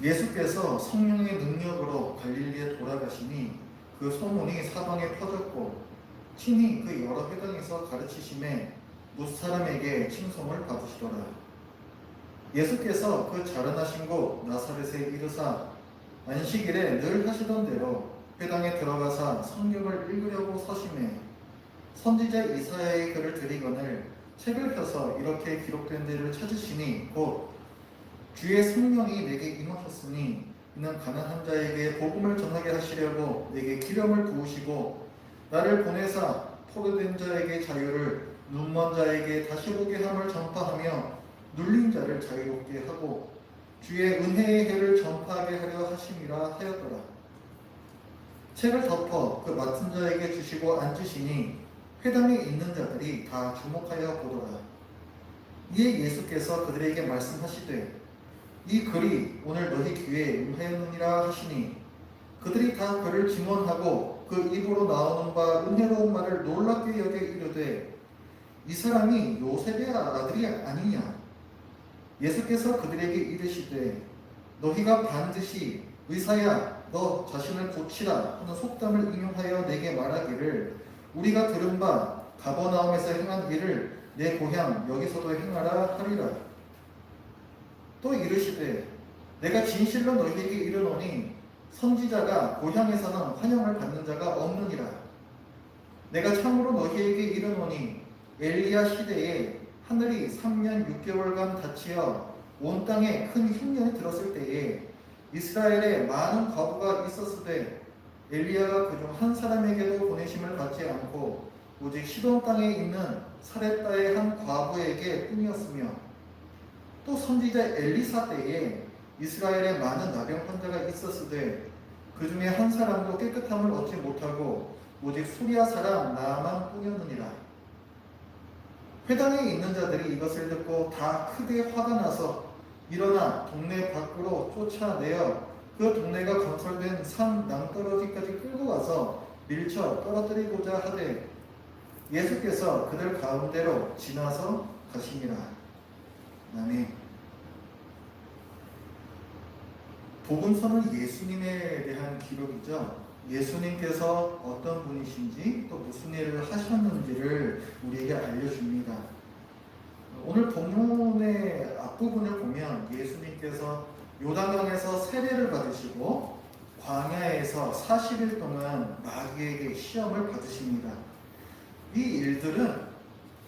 예수께서 성령의 능력으로 갈릴리에 돌아가시니 그 소문이 사방에 퍼졌고 친히 그 여러 회당에서 가르치심에 무사람에게 칭송을 받으시더라. 예수께서 그 자라나신 곳 나사렛에 이르사 안식일에 늘 하시던 대로 회당에 들어가사 성경을 읽으려고 서심해 선지자 이사야의 글을 들이거늘 책을 펴서 이렇게 기록된 데를 찾으시니 곧 주의 성령이 내게 임하셨으니 이는 가난한 자에게 복음을 전하게 하시려고 내게 기름을 부으시고 나를 보내사 포로된 자에게 자유를 눈먼 자에게 다시 보게 함을 전파하며 눌린 자를 자유롭게 하고 주의 은혜의 해를 전파하게 하려 하심이라 하였더라. 책을 덮어 그 맡은 자에게 주시고 앉으시니 회당에 있는 자들이 다 주목하여 보더라. 이에 예수께서 그들에게 말씀하시되 이 글이 오늘 너희 귀에 임하였느니라 하시니 그들이 다 그를 증언하고 그 입으로 나오는 바 은혜로운 말을 놀랍게 여겨 이르되 이 사람이 요셉의 아들이 아니냐. 예수께서 그들에게 이르시되 너희가 반드시 의사야 너 자신을 고치라 하는 속담을 인용하여 내게 말하기를 우리가 들은 바 가버나움에서 행한 일을 내 고향 여기서도 행하라 하리라. 또 이르시되 내가 진실로 너희에게 이르노니 선지자가 고향에서는 환영을 받는 자가 없느니라. 내가 참으로 너희에게 이르노니 엘리야 시대에 하늘이 3년 6개월간 닫히어 온 땅에 큰 흉년이 들었을 때에 이스라엘에 많은 과부가 있었으되 엘리야가 그중 한 사람에게도 보내심을 받지 않고 오직 시돈 땅에 있는 사렙다의 한 과부에게 뿐이었으며 또 선지자 엘리사 때에 이스라엘에 많은 나병 환자가 있었으되 그 중에 한 사람도 깨끗함을 얻지 못하고 오직 수리아 사람 나아만 뿐이었느니라. 회당에 있는 자들이 이것을 듣고 다 크게 화가 나서 일어나 동네 밖으로 쫓아내어 그 동네가 건설된 산 낭떠러지까지 끌고 가서 밀쳐 떨어뜨리고자 하되 예수께서 그들 가운데로 지나서 가시니라. 아멘. 복음서는 예수님에 대한 기록이죠. 예수님께서 어떤 분이신지 또 무슨 일을 하셨는지를 우리에게 알려줍니다. 오늘 본문의 앞부분을 보면 예수님께서 요단강에서 세례를 받으시고 광야에서 40일 동안 마귀에게 시험을 받으십니다. 이 일들은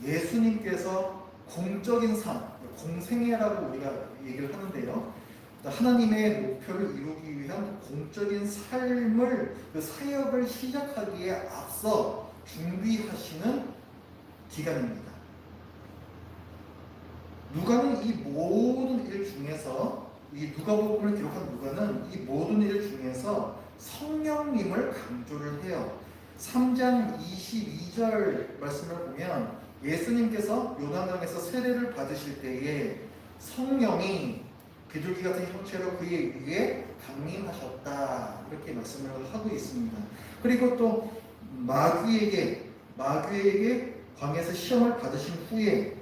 예수님께서 공적인 삶, 공생애라고 우리가 얘기를 하는데요. 하나님의 목표를 이루기 위한 공적인 삶을, 그 사역을 시작하기에 앞서 준비하시는 기간입니다. 누가는 이 모든 일 중에서, 이 누가복음을 기록한 누가는 이 모든 일 중에서 성령님을 강조를 해요. 3장 22절 말씀을 보면 예수님께서 요단강에서 세례를 받으실 때에 성령이 비둘기 같은 형체로 그의 위에 강림하셨다, 이렇게 말씀을 하고 있습니다. 그리고 또 마귀에게 광야에서 시험을 받으신 후에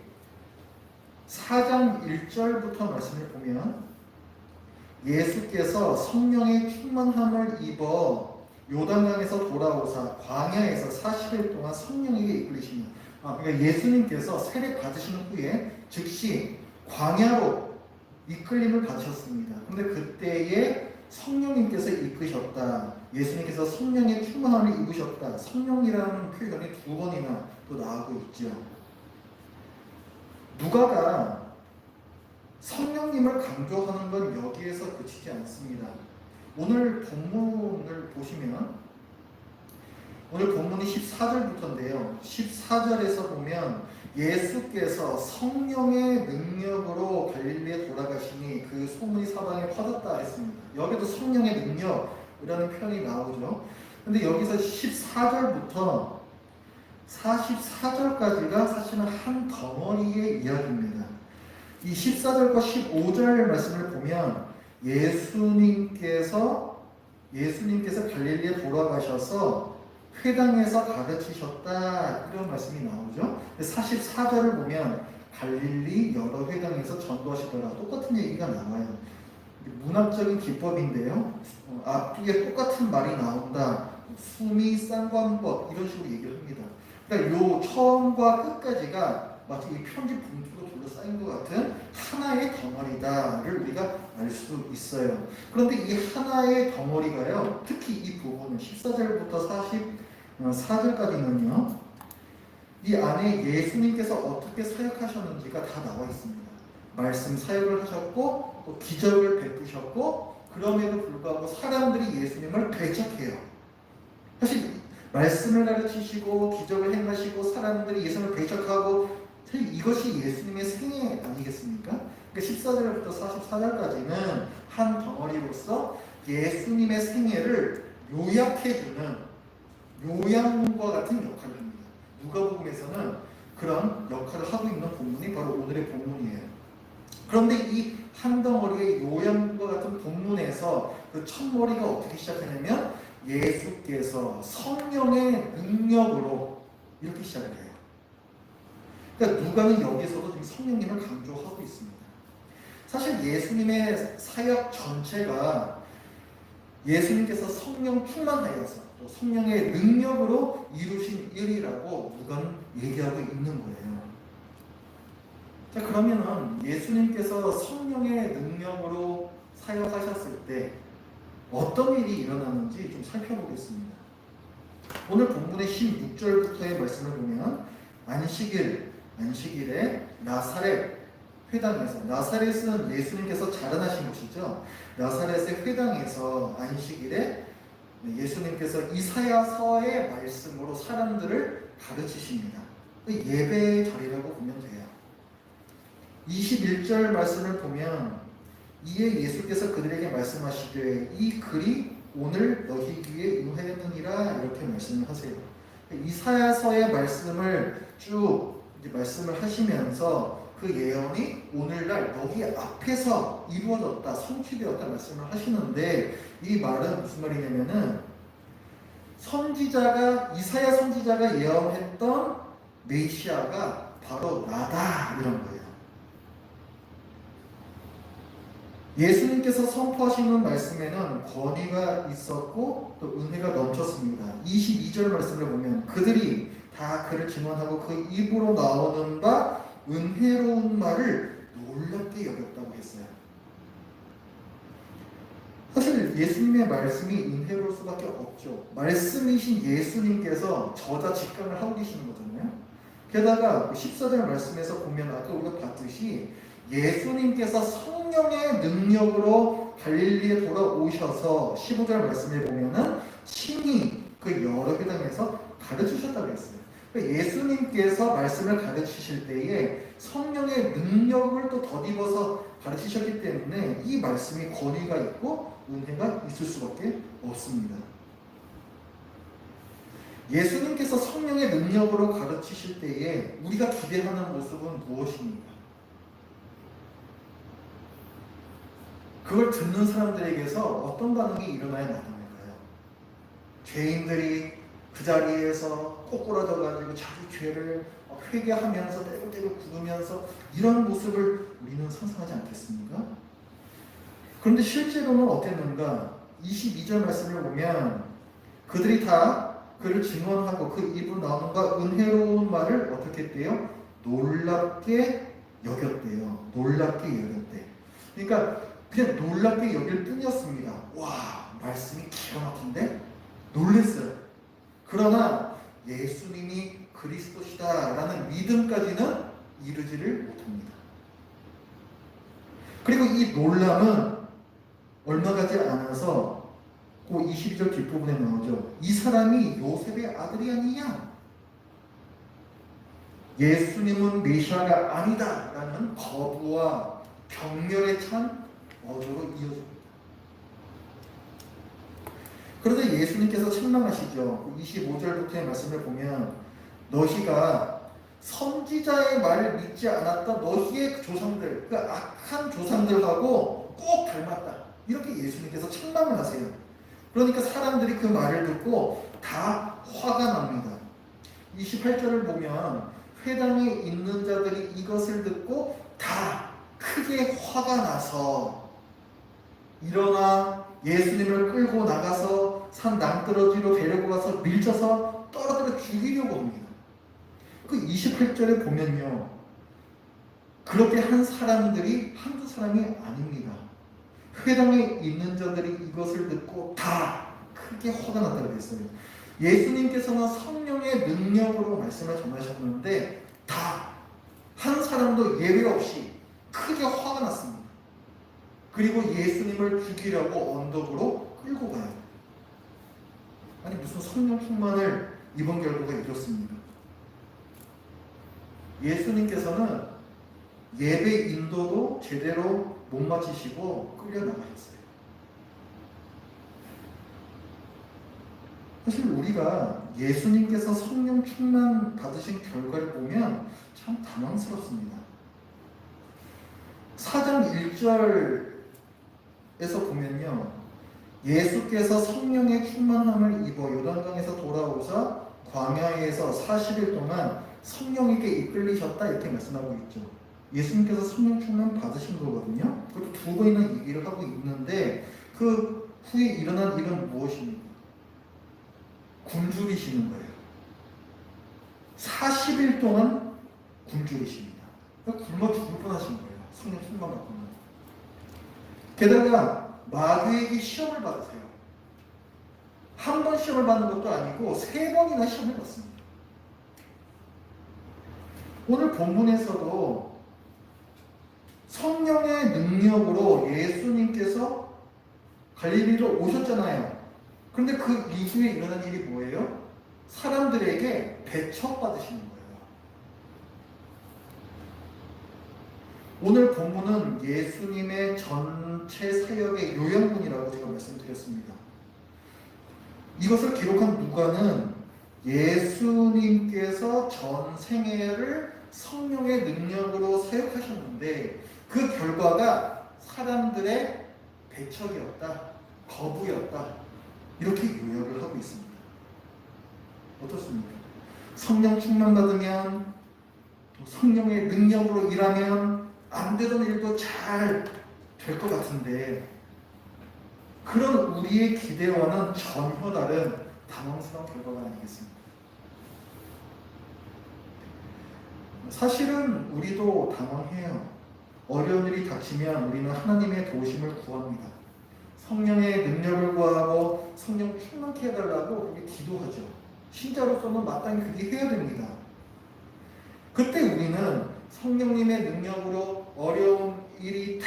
4장 1절부터 말씀을 보면 예수께서 성령의 충만함을 입어 요단강에서 돌아오사 광야에서 40일 동안 성령에게 이끌리시니, 그러니까 예수님께서 세례 받으신 후에 즉시 광야로 이끌림을 받으셨습니다. 그런데 그때에 성령님께서 이끄셨다, 예수님께서 성령의 충만함을 입으셨다, 성령이라는 표현이 2번이나 또 나오고 있죠. 누가가 성령님을 강조하는 건 여기에서 그치지 않습니다. 오늘 본문을 보시면, 오늘 본문이 14절부터인데요. 14절에서 보면 예수께서 성령의 능력으로 갈릴리에 돌아가시니 그 소문이 사방에 퍼졌다 했습니다. 여기도 성령의 능력이라는 표현이 나오죠. 근데 여기서 14절부터 44절까지가 사실은 한 덩어리의 이야기입니다. 이 14절과 15절 말씀을 보면 예수님께서 갈릴리에 돌아가셔서 회당에서 가르치셨다, 이런 말씀이 나오죠. 44절을 보면 갈릴리 여러 회당에서 전도하시더라, 똑같은 얘기가 나와요. 문학적인 기법인데요. 앞뒤에 똑같은 말이 나온다. 수미, 쌍관법 이런 식으로 얘기를 합니다. 그러니까 요 처음과 끝까지가 마치 이 편지 봉투로 둘러싸인 것 같은 하나의 덩어리다를 우리가 알 수 있어요. 그런데 이 하나의 덩어리가요, 특히 이 부분은 14절부터 44절까지는요, 이 안에 예수님께서 어떻게 사역하셨는지가 다 나와 있습니다. 말씀 사역을 하셨고 또 기적을 베푸셨고 그럼에도 불구하고 사람들이 예수님을 배척해요. 사실 말씀을 가르치시고 기적을 행하시고 사람들이 예수님을 배척하고 사실 이것이 예수님의 생애 아니겠습니까? 그러니까 14절부터 44절까지는 한 덩어리로서 예수님의 생애를 요약해주는 요양과 같은 역할을 합니다. 누가복음에서는 그런 역할을 하고 있는 본문이 바로 오늘의 본문이에요. 그런데 이 한 덩어리의 요양과 같은 본문에서 그 첫머리가 어떻게 시작하냐면 예수께서 성령의 능력으로 이렇게 시작을 해요. 그러니까 누가는 여기서도 지금 성령님을 강조하고 있습니다. 사실 예수님의 사역 전체가 예수님께서 성령 충만하여서 또 성령의 능력으로 이루신 일이라고 누가는 얘기하고 있는 거예요. 자, 그러면은 예수님께서 성령의 능력으로 사역하셨을 때 어떤 일이 일어나는지 좀 살펴보겠습니다. 오늘 본문의 16절부터의 말씀을 보면 안식일에 나사렛 회당에서, 나사렛은 예수님께서 자라나신 곳이죠. 나사렛의 회당에서 안식일에 예수님께서 이사야서의 말씀으로 사람들을 가르치십니다. 예배의 자리라고 보면 돼요. 21절 말씀을 보면 이에 예수께서 그들에게 말씀하시되 이 글이 오늘 너희 귀에 응하였느니라 이렇게 말씀을 하세요. 이사야서의 말씀을 쭉 이제 말씀을 하시면서 그 예언이 오늘날 너희 앞에서 이루어졌다, 성취되었다 말씀을 하시는데 이 말은 무슨 말이냐면은 이사야 선지자가 예언했던 메시아가 바로 나다 이런 거예요. 예수님께서 선포하시는 말씀에는 권위가 있었고 또 은혜가 넘쳤습니다. 22절 말씀을 보면 그들이 다 그를 증언하고 그 입으로 나오는 바 은혜로운 말을 놀랍게 여겼다고 했어요. 사실 예수님의 말씀이 은혜로울 수밖에 없죠. 말씀이신 예수님께서 저자 직감을 하고 계시는 거잖아요. 게다가 14절 말씀에서 보면 아까 우리가 봤듯이 예수님께서 성령의 능력으로 갈릴리에 돌아오셔서 15절 말씀에 보면은 친히 그 여러 회당에서 가르치셨다고 했어요. 그러니까 예수님께서 말씀을 가르치실 때에 성령의 능력을 또 덧입어서 가르치셨기 때문에 이 말씀이 권위가 있고 은혜가 있을 수밖에 없습니다. 예수님께서 성령의 능력으로 가르치실 때에 우리가 기대하는 모습은 무엇입니까? 그걸 듣는 사람들에게서 어떤 반응이 일어나야 마땅할까요? 죄인들이 그 자리에서 꼬꾸라져가지고 자기 죄를 회개하면서 떼굴떼굴 구르면서 이런 모습을 우리는 상상하지 않겠습니까? 그런데 실제로는 어땠는가? 22절 말씀을 보면 그들이 다 그를 증언하고 그 입으로 나오는 바 은혜로운 말을 어떻게 했대요? 놀랍게 여겼대요. 놀랍게 여겼대. 그러니까 그냥 놀랍게 여길 뿐이었습니다. 와, 말씀이 기가 막힌데? 놀랬어요. 그러나 예수님이 그리스도시다 라는 믿음까지는 이르지를 못합니다. 그리고 이 놀람은 얼마 가지 않아서 그 22절 뒷부분에 나오죠. 이 사람이 요셉의 아들이 아니냐? 예수님은 메시아가 아니다 라는 거부와 경멸에 찬 어조로 이어집니다. 그런데 예수님께서 책망하시죠. 25절부터의 말씀을 보면 너희가 선지자의 말을 믿지 않았던 너희의 조상들, 그 악한 조상들하고 꼭 닮았다. 이렇게 예수님께서 책망을 하세요. 그러니까 사람들이 그 말을 듣고 다 화가 납니다. 28절을 보면 회당에 있는 자들이 이것을 듣고 다 크게 화가 나서 일어나 예수님을 끌고 나가서 산 낭떠러지로 데리고 가서 밀쳐서 떨어뜨려 죽이려고 합니다. 그 28절에 보면요, 그렇게 한 사람들이 한두 사람이 아닙니다. 회당에 있는 자들이 이것을 듣고 다 크게 화가 났다고 했어요. 예수님께서는 성령의 능력으로 말씀을 전하셨는데 다 한 사람도 예외 없이 크게 화가 났습니다. 그리고 예수님을 죽이려고 언덕으로 끌고 가요. 아니 무슨 성령 충만을 이번 결과가 이렇습니다. 예수님께서는 예배 인도도 제대로 못 마치시고 끌려나가셨어요. 사실 우리가 예수님께서 성령 충만 받으신 결과를 보면 참 당황스럽습니다. 4장 1절에서 보면요, 예수께서 성령의 충만함을 입어 요단강에서 돌아오사 광야에서 40일 동안 성령에게 이끌리셨다 이렇게 말씀하고 있죠. 예수님께서 성령 충만 받으신 거거든요. 그것도 두 번이나 얘기를 하고 있는데 그 후에 일어난 일은 무엇입니까? 굶주리시는 거예요. 40일 동안 굶주리십니다. 굶어 죽을 뻔하신 거예요. 성령 충만 받고는. 게다가 마귀에게 시험을 받으세요. 한 번 시험을 받는 것도 아니고 3번이나 시험을 받습니다. 오늘 본문에서도 성령의 능력으로 예수님께서 갈릴리로 오셨잖아요. 그런데 그 이후에 일어난 일이 뭐예요? 사람들에게 배척받으시는 거예요. 오늘 본문은 예수님의 전체 사역의 요약문이라고 제가 말씀드렸습니다. 이것을 기록한 누가는 예수님께서 전 생애를 성령의 능력으로 사역하셨는데 그 결과가 사람들의 배척이었다, 거부였다, 이렇게 요약을 하고 있습니다. 어떻습니까? 성령 충만 받으면, 성령의 능력으로 일하면 안 되던 일도 잘 될 것 같은데 그런 우리의 기대와는 전혀 다른 당황스러운 결과가 아니겠습니까? 사실은 우리도 당황해요. 어려운 일이 닥치면 우리는 하나님의 도우심을 구합니다. 성령의 능력을 구하고 성령 충만케 해달라고 그렇게 기도하죠. 신자로서는 마땅히 그렇게 해야 됩니다. 그때 우리는 성령님의 능력으로 어려운 일이 다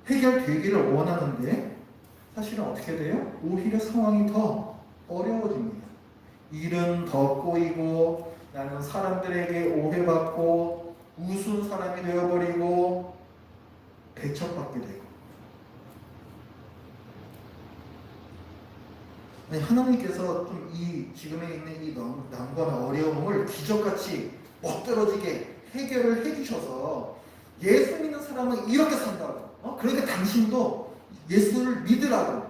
해결되기를 원하는데 사실은 어떻게 돼요? 오히려 상황이 더 어려워집니다. 일은 더 꼬이고 나는 사람들에게 오해받고 우스운 사람이 되어버리고 배척받게 되고. 아니, 하나님께서 좀 지금에 있는 이 난관과 어려움을 기적같이 멋들어지게 해결을 해주셔서 예수 믿는 사람은 이렇게 산다고. 그러니까 당신도 예수를 믿으라고.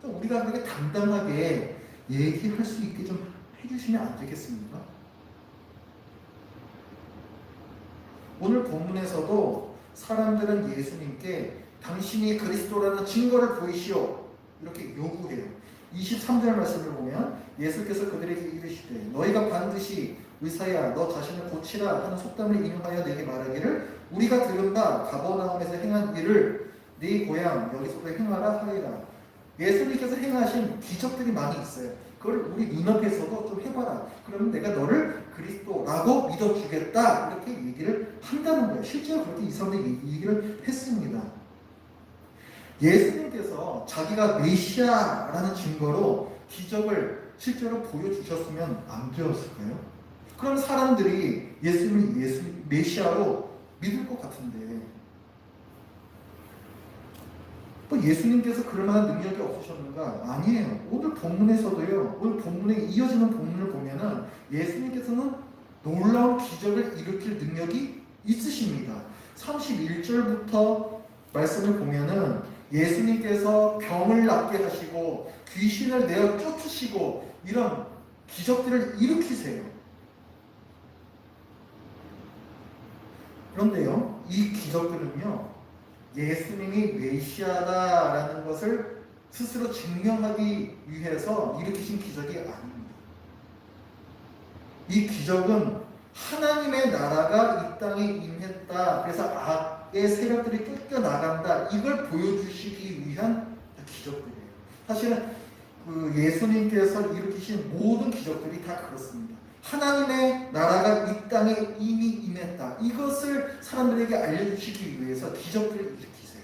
우리가 그렇게 당당하게 얘기할 수 있게 좀 해주시면 안 되겠습니까? 오늘 본문에서도 사람들은 예수님께 당신이 그리스도라는 증거를 보이시오 이렇게 요구해요. 23절 말씀을 보면 예수께서 그들에게 이르시되 너희가 반드시 의사야 너 자신을 고치라 하는 속담을 인용하여 내게 말하기를 우리가 들은 바 가버나움에서 행한 일을 네 고향 여기서도 행하라 하리라. 예수님께서 행하신 기적들이 많이 있어요. 그걸 우리 눈앞에서도 좀 해봐라. 그러면 내가 너를 그리스도라고 믿어주겠다 이렇게 얘기를 한다는 거예요. 실제로 그렇게 이 사람들이 얘기를 했습니다. 예수님께서 자기가 메시아라는 증거로 기적을 실제로 보여주셨으면 안 되었을까요? 그럼 사람들이 예수님을 메시아로 믿을 것 같은데 뭐 예수님께서 그럴 만한 능력이 없으셨는가? 아니에요. 오늘 본문에서도요. 오늘 본문에 이어지는 본문을 보면은 예수님께서는 놀라운 기적을 일으킬 능력이 있으십니다. 31절부터 말씀을 보면은 예수님께서 병을 낫게 하시고 귀신을 내어 쫓으시고 이런 기적들을 일으키세요. 그런데요, 이 기적들은요, 예수님이 메시아다라는 것을 스스로 증명하기 위해서 일으키신 기적이 아닙니다. 이 기적은 하나님의 나라가 이 땅에 임했다. 그래서 악의 세력들이 쫓겨나간다. 이걸 보여주시기 위한 기적들이에요. 사실은 예수님께서 일으키신 모든 기적들이 다 그렇습니다. 하나님의 나라가 이 땅에 이미 임했다. 이것을 사람들에게 알려주시기 위해서 기적들을 일으키세요.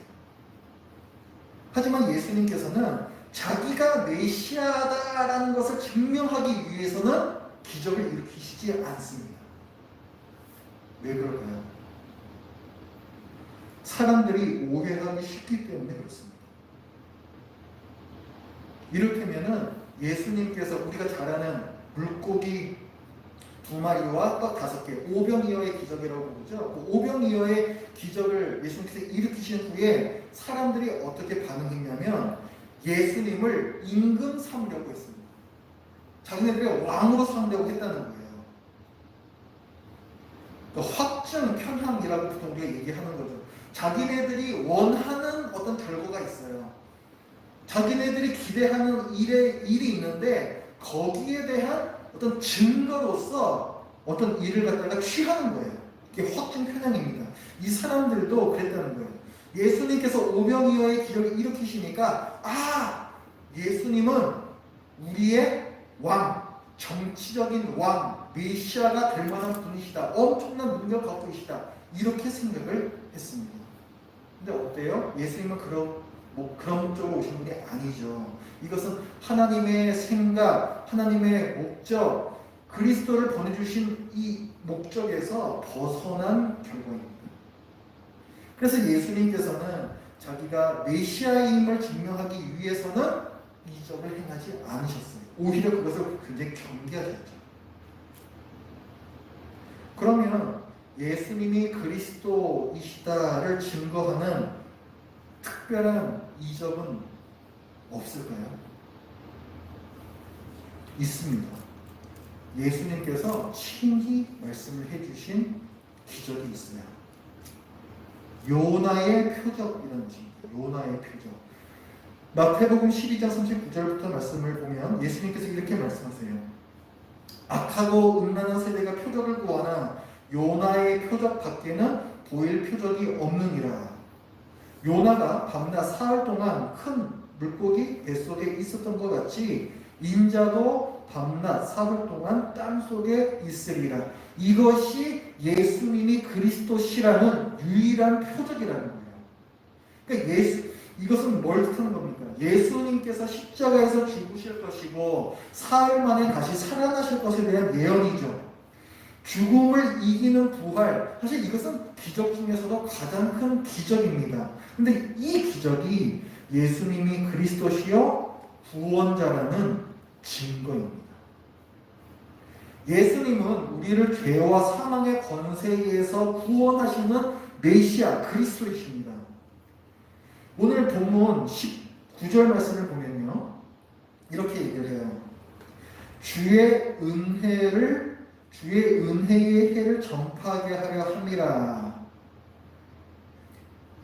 하지만 예수님께서는 자기가 메시아다라는 것을 증명하기 위해서는 기적을 일으키시지 않습니다. 왜 그럴까요? 사람들이 오해하기 쉽기 때문에 그렇습니다. 이를테면은 예수님께서 우리가 잘 아는 물고기 2마리와 떡 5개, 오병이어의 기적이라고 부르죠. 그 오병이어의 기적을 예수님께서 일으키신 후에 사람들이 어떻게 반응했냐면 예수님을 임금 삼으려고 했습니다. 자기네들이 왕으로 삼으려고 했다는 거예요. 확증, 편향이라고 보통 우리가 얘기하는 거죠. 자기네들이 원하는 어떤 결과가 있어요. 자기네들이 기대하는 일이 있는데 거기에 대한 어떤 증거로서 어떤 일을 갖다가 취하는 거예요. 이게 확증 편향입니다. 이 사람들도 그랬다는 거예요. 예수님께서 오병이어의 기적을 일으키시니까 예수님은 우리의 왕, 정치적인 왕, 메시아가 될 만한 분이시다. 엄청난 능력 갖고 계시다. 이렇게 생각을 했습니다. 근데 어때요? 예수님은 그런 쪽으로 오신 분이 아니죠. 이것은 하나님의 생각, 하나님의 목적, 그리스도를 보내주신 이 목적에서 벗어난 결과입니다. 그래서 예수님께서는 자기가 메시아임을 증명하기 위해서는 이적을 행하지 않으셨어요. 오히려 그것을 굉장히 경계하셨죠. 그러면 예수님이 그리스도이시다를 증거하는 특별한 이적은 없을까요? 있습니다. 예수님께서 친히 말씀을 해주신 기적이 있어요. 요나의 표적이라는 징조, 요나의 표적. 마태복음 12장 39절부터 말씀을 보면 예수님께서 이렇게 말씀하세요. 악하고 음란한 세대가 표적을 구하나 요나의 표적 밖에는 보일 표적이 없느니라. 요나가 밤낮 사흘 동안 큰 물고기 뱃속에 있었던 것 같이 인자도 밤낮 사흘 동안 땅속에 있으리라. 이것이 예수님이 그리스도시라는 유일한 표적이라는 거예요. 그러니까 이것은 뭘 뜻하는 겁니까? 예수님께서 십자가에서 죽으실 것이고 사흘 만에 다시 살아나실 것에 대한 예언이죠. 죽음을 이기는 부활, 사실 이것은 기적 중에서도 가장 큰 기적입니다. 근데 이 기적이 예수님이 그리스도시요 구원자라는 증거입니다. 예수님은 우리를 죄와 사망의 권세에서 구원하시는 메시아 그리스도이십니다. 오늘 본문 19절 말씀을 보면요, 이렇게 얘기를 해요. 주의 은혜의 해를 전파하게 하려 함이라.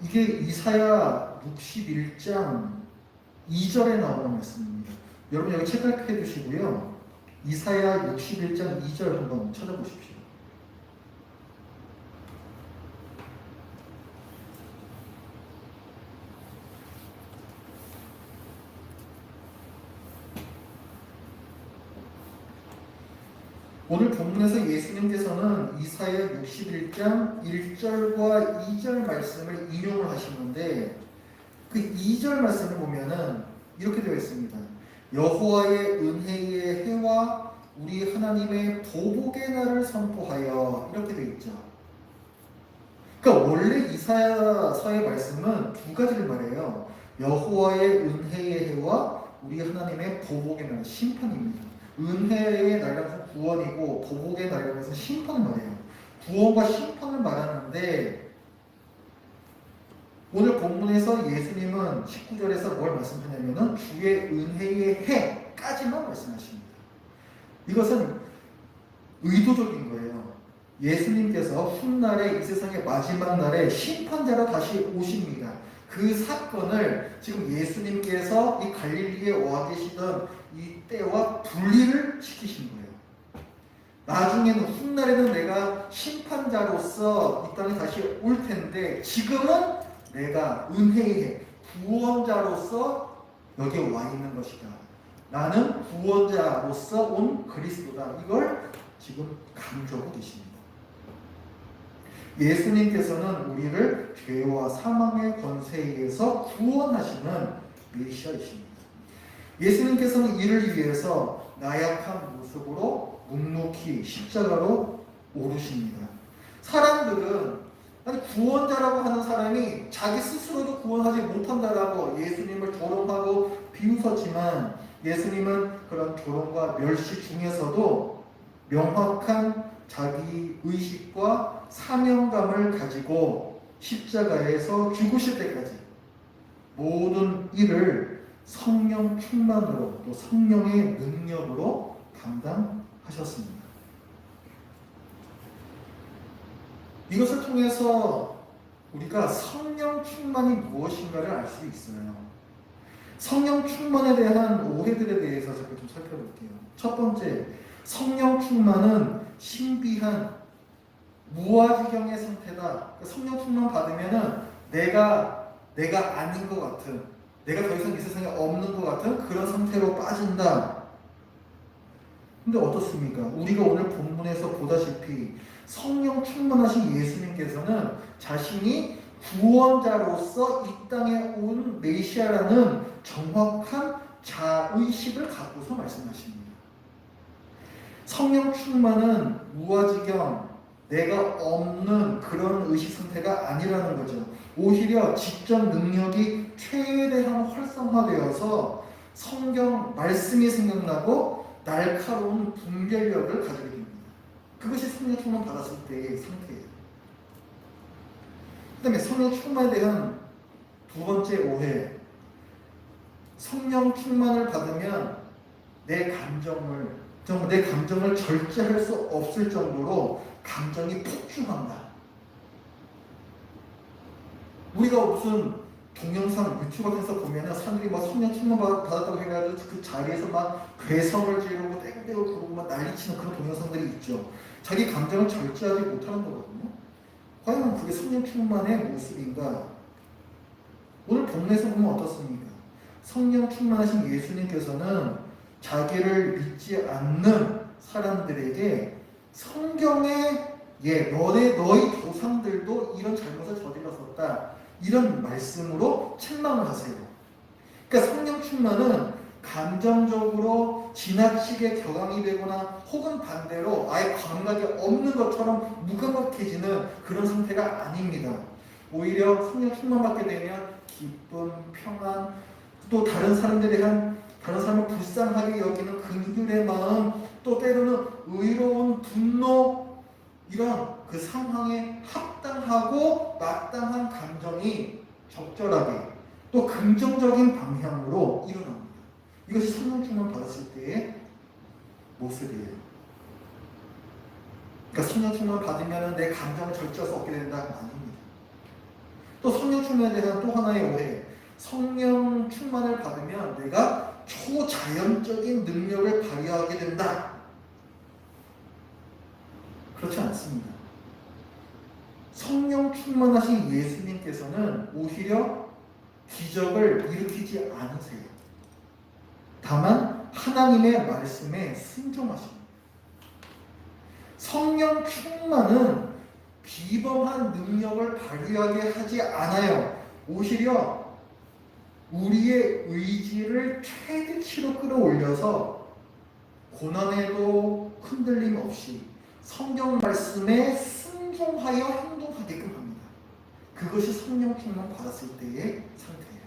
이게 이사야 61장 2절에 나오는 말씀입니다. 여러분 여기 체크해 두시고요. 이사야 61장 2절 한번 찾아보십시오. 오늘 본문에서 예수님께서는 이사야 61장 1절과 2절 말씀을 인용을 하시는데 그 2절 말씀을 보면은 이렇게 되어 있습니다. 여호와의 은혜의 해와 우리 하나님의 보복의 날을 선포하여, 이렇게 되어 있죠. 그러니까 원래 이사야서의 말씀은 두 가지를 말해요. 여호와의 은혜의 해와 우리 하나님의 보복의 날, 심판입니다. 은혜의 날이라는 구원이고 보복의 날이라는 심판을 말해요. 구원과 심판을 말하는데 오늘 본문에서 예수님은 19절에서 뭘 말씀하냐면은 주의 은혜의 해까지만 말씀하십니다. 이것은 의도적인 거예요. 예수님께서 훗날에 이 세상의 마지막 날에 심판자로 다시 오십니다. 그 사건을 지금 예수님께서 이 갈릴리에 와 계시던 이 때와 분리를 시키신 거예요. 나중에는 훗날에는 내가 심판자로서 이 땅에 다시 올 텐데 지금은 내가 은혜의 구원자로서 여기에 와 있는 것이다. 나는 구원자로서 온 그리스도다. 이걸 지금 강조하고 계십니다. 예수님께서는 우리를 죄와 사망의 권세에 의해서 구원하시는 메시아이십니다. 예수님께서는 이를 위해서 나약한 모습으로 묵묵히 십자가로 오르십니다. 사람들은 아니 구원자라고 하는 사람이 자기 스스로도 구원하지 못한다라고 예수님을 조롱하고 비웃었지만 예수님은 그런 조롱과 멸시 중에서도 명확한 자기 의식과 사명감을 가지고 십자가에서 죽으실 때까지 모든 일을 성령 충만으로 또 성령의 능력으로 감당하셨습니다. 이것을 통해서 우리가 성령 충만이 무엇인가를 알 수 있어요. 성령 충만에 대한 오해들에 대해서 잠깐 좀 살펴볼게요. 첫 번째, 성령 충만은 신비한 무아지경의 상태다. 성령 충만 받으면은 내가 아닌 것 같은, 내가 더 이상 이 세상에 없는 것 같은 그런 상태로 빠진다. 근데 어떻습니까? 우리가 오늘 본문에서 보다시피 성령 충만하신 예수님께서는 자신이 구원자로서 이 땅에 온 메시아라는 정확한 자의식을 갖고서 말씀하십니다. 성령 충만은 무아지경, 내가 없는 그런 의식 상태가 아니라는 거죠. 오히려 지적 능력이 최대한 활성화되어서 성경 말씀이 생각나고 날카로운 분별력을 가지게 됩니다. 그것이 성령 충만 받았을 때의 상태예요. 그 다음에 성령 충만에 대한 두 번째 오해. 성령 충만을 받으면 내 감정을 절제할 수 없을 정도로 감정이 폭주한다. 우리가 무슨 동영상 유튜브 같은 데서 보면은 사람들이 막 성령 충만 받았다고 해가지고 그 자리에서 막 괴성을 지르고 떼굴떼굴 부르고 막 난리치는 그런 동영상들이 있죠. 자기 감정을 절제하지 못하는 거거든요. 과연 그게 성령 충만의 모습인가? 오늘 본문에서 보면 어떻습니까? 성령 충만하신 예수님께서는 자기를 믿지 않는 사람들에게 성경에 너희 조상들도 이런 잘못을 저질렀었다. 이런 말씀으로 책망을 하세요. 그러니까 성령 충만은 감정적으로 지나치게 격앙이 되거나 혹은 반대로 아예 감각이 없는 것처럼 무감각해지는 그런 상태가 아닙니다. 오히려 성령 충만받게 되면 기쁨, 평안, 또 다른 사람을 불쌍하게 여기는 긍휼의 마음, 또 때로는 의로운 분노, 이런 그 상황에 합당하고 마땅한 감정이 적절하게 또 긍정적인 방향으로 일어납니다. 이것이 성령 충만 받았을 때의 모습이에요. 그러니까 성령 충만 받으면 내 감정을 절제할 수 없게 된다? 아닙니다. 또 성령 충만에 대한 또 하나의 오해. 성령 충만을 받으면 내가 초자연적인 능력을 발휘하게 된다. 그렇지 않습니다. 성령 충만하신 예수님께서는 오히려 기적을 일으키지 않으세요. 다만 하나님의 말씀에 순종하십니다. 성령 충만은 비범한 능력을 발휘하게 하지 않아요. 오히려 우리의 의지를 최대치로 끌어올려서 고난에도 흔들림 없이 성경 말씀에 순종하여 행동하게끔 합니다. 그것이 성령 충만 받았을 때의 상태예요.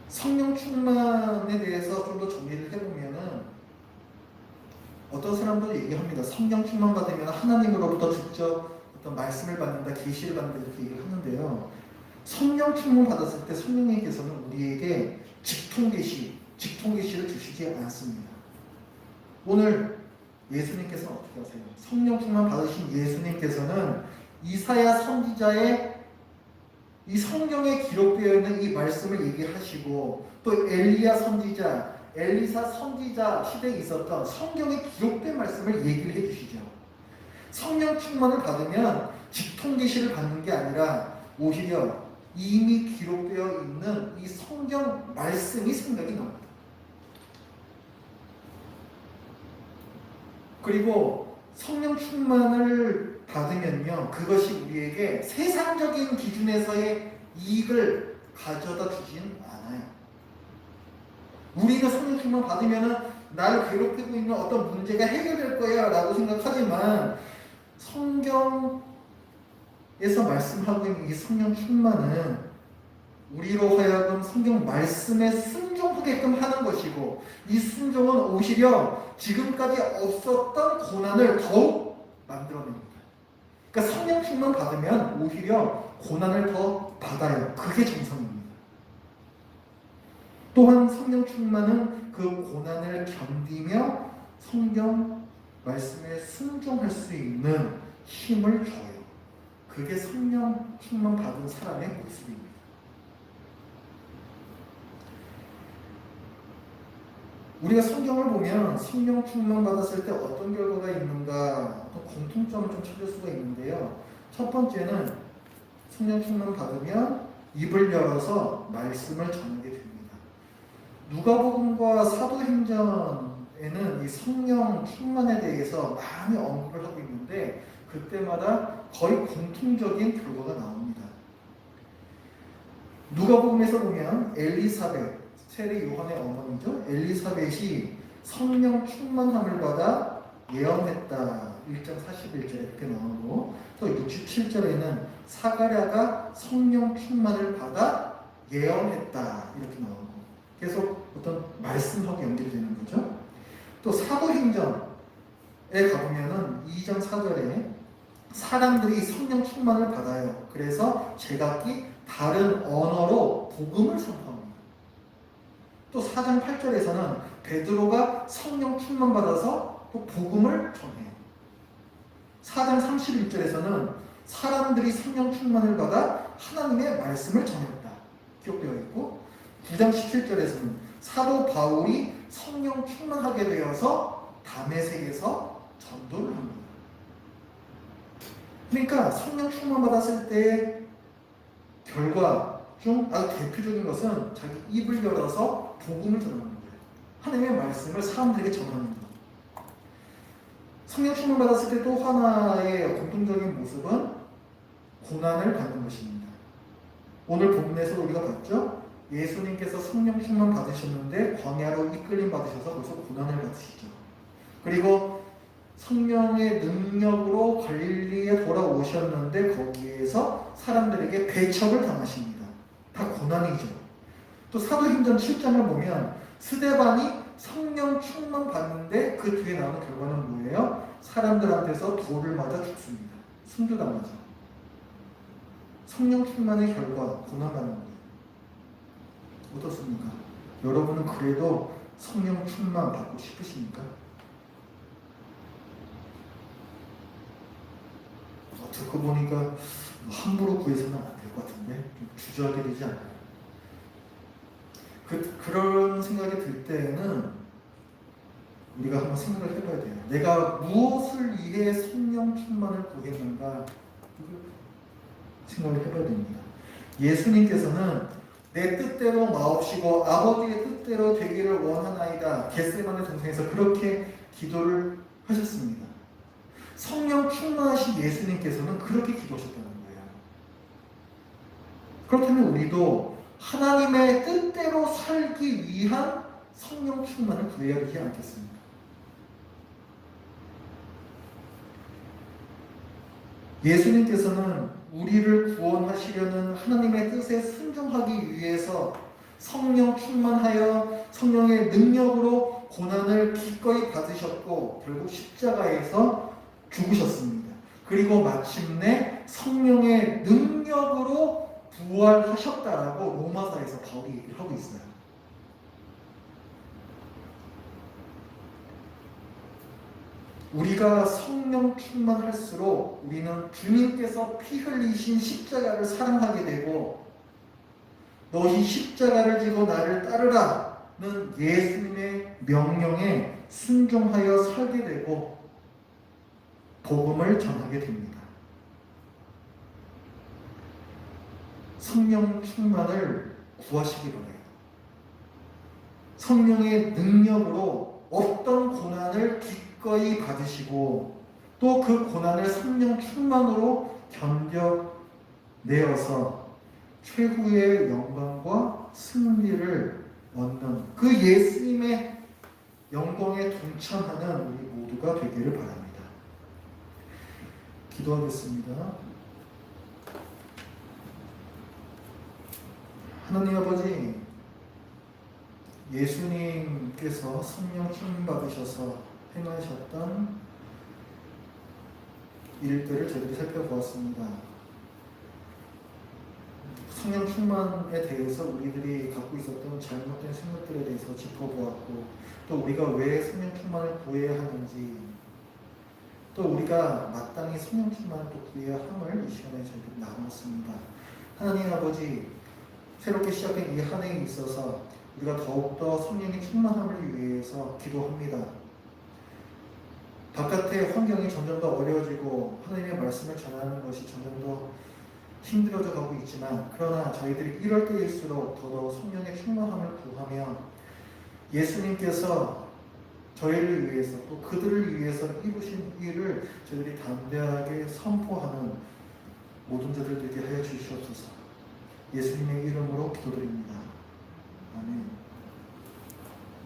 성령 충만에 대해서 좀 더 정리를 해보면은 어떤 사람들은 얘기합니다. 성령 충만 받으면 하나님으로부터 직접 어떤 말씀을 받는다, 계시를 받는다 이렇게 얘기를 하는데요. 성령 충만 받았을 때 성령님께서는 우리에게 직통 계시를 주시지 않습니다. 오늘 예수님께서는 어떻게 하세요? 성령 충만 받으신 예수님께서는 이사야 선지자의 이 성경에 기록되어 있는 이 말씀을 얘기하시고 또 엘리야 선지자, 엘리사 선지자 시대에 있었던 성경에 기록된 말씀을 얘기를 해주시죠. 성령 충만을 받으면 직통 계시를 받는 게 아니라 오히려 이미 기록되어 있는 이 성경 말씀이 생각이 납니다. 그리고 성령 충만을 받으면요, 그것이 우리에게 세상적인 기준에서의 이익을 가져다 주진 않아요. 우리가 성령 충만 받으면은 나를 괴롭히고 있는 어떤 문제가 해결될 거야 라고 생각하지만 성경에서 말씀하고 있는 이 성령 충만은 우리로 하여금 성경 말씀에 순종하게끔 하는 것이고, 이 순종은 오히려 지금까지 없었던 고난을 더욱 만들어냅니다. 그러니까 성령 충만 받으면 오히려 고난을 더 받아요. 그게 정성입니다. 또한 성령 충만은 그 고난을 견디며 성경 말씀에 순종할 수 있는 힘을 줘요. 그게 성령 충만 받은 사람의 모습입니다. 우리가 성경을 보면 성령 충만 받았을 때 어떤 결과가 있는가, 또 공통점을 좀 찾을 수가 있는데요. 첫 번째는 성령 충만 받으면 입을 열어서 말씀을 전하게 됩니다. 누가복음과 사도행전에는 이 성령 충만에 대해서 많이 언급을 하고 있는데 그때마다 거의 공통적인 결과가 나옵니다. 누가복음에서 보면 엘리사벳, 세례 요한의 어머니죠. 엘리사벳이 성령 충만함을 받아 예언했다. 1장 41절에 이렇게 나오고, 또 67절에는 사가랴가 성령 충만을 받아 예언했다. 이렇게 나오고, 계속 어떤 말씀하고 연결되는 거죠. 또 사도행전에 가보면은 2장 4절에 사람들이 성령 충만을 받아요. 그래서 제각기 다른 언어로 복음을 선포합니다. 또 4장 8절에서는 베드로가 성령 충만 받아서 또 복음을 전해요. 4장 31절에서는 사람들이 성령 충만을 받아 하나님의 말씀을 전했다. 기록되어 있고, 9장 17절에서는 사도 바울이 성령 충만하게 되어서 다메섹에서 전도를 합니다. 그러니까 성령 충만 받았을 때의 결과 중 아주 대표적인 것은 자기 입을 열어서 복음을 전하는 거예요. 하나님의 말씀을 사람들에게 전하는 것. 성령 충만 받았을 때 또 하나의 공통적인 모습은 고난을 받는 것입니다. 오늘 본문에서 우리가 봤죠? 예수님께서 성령 충만 받으셨는데 광야로 이끌림 받으셔서 벌써 고난을 받으시죠. 그리고 성령의 능력으로 갈릴리에 돌아오셨는데 거기에서 사람들에게 배척을 당하십니다. 다 고난이죠. 또 사도행전 7장을 보면 스데반이 성령 충만 받는데 그 뒤에 나오는 결과는 뭐예요? 사람들한테서 돌을 맞아 죽습니다. 순교당하죠. 성령 충만의 결과, 고난받는 거예요. 어떻습니까? 여러분은 그래도 성령 충만 받고 싶으십니까? 듣고 보니까 함부로 구해서는 안 될 것 같은데 좀 주저되지 않아요. 그런 생각이 들 때에는 우리가 한번 생각을 해봐야 돼요. 내가 무엇을 위해 성령 충만을 구했는가 생각을 해봐야 됩니다. 예수님께서는 내 뜻대로 마옵시고 아버지의 뜻대로 되기를 원하나이다. 겟세마네 동산에서 그렇게 기도를 하셨습니다. 성령 충만하신 예수님께서는 그렇게 기도하셨다는 거예요. 그렇다면 우리도 하나님의 뜻대로 살기 위한 성령 충만을 구해야 되지 않겠습니까? 예수님께서는 우리를 구원하시려는 하나님의 뜻에 순종하기 위해서 성령 충만하여 성령의 능력으로 고난을 기꺼이 받으셨고 결국 십자가에서 죽으셨습니다. 그리고 마침내 성령의 능력으로 부활하셨다라고 로마서에서 바울이 얘기를 하고 있어요. 우리가 성령 충만할수록 우리는 주님께서 피 흘리신 십자가를 사랑하게 되고, 너희 십자가를 지고 나를 따르라는 예수님의 명령에 순종하여 살게 되고 복음을 전하게 됩니다. 성령 충만을 구하시기 바라요. 성령의 능력으로 어떤 고난을 기꺼이 받으시고 또 그 고난을 성령 충만으로 견뎌내어서 최후의 영광과 승리를 얻는 그 예수님의 영광에 동참하는 우리 모두가 되기를 바랍니다. 기도하겠습니다. 하나님 아버지, 예수님께서 성령 충만 받으셔서 행하셨던 일들을 저희들이 살펴보았습니다. 성령 충만에 대해서 우리들이 갖고 있었던 잘못된 생각들에 대해서 짚어보았고, 또 우리가 왜 성령 충만을 구해야 하는지, 또 우리가 마땅히 성령 충만을 또 구해야 함을 이 시간에 저희들이 나눴습니다. 하나님 아버지, 새롭게 시작된 이 한 해에 있어서 우리가 더욱더 성령의 충만함을 위해서 기도합니다. 바깥의 환경이 점점 더 어려워지고 하나님의 말씀을 전하는 것이 점점 더 힘들어져 가고 있지만, 그러나 저희들이 이럴 때일수록 더더욱 성령의 충만함을 구하며 예수님께서 저희를 위해서 또 그들을 위해서 이루신 일을 저희들이 담대하게 선포하는 모든 자들 되게 하여 주시옵소서. 예수님의 이름으로 기도드립니다. 아멘.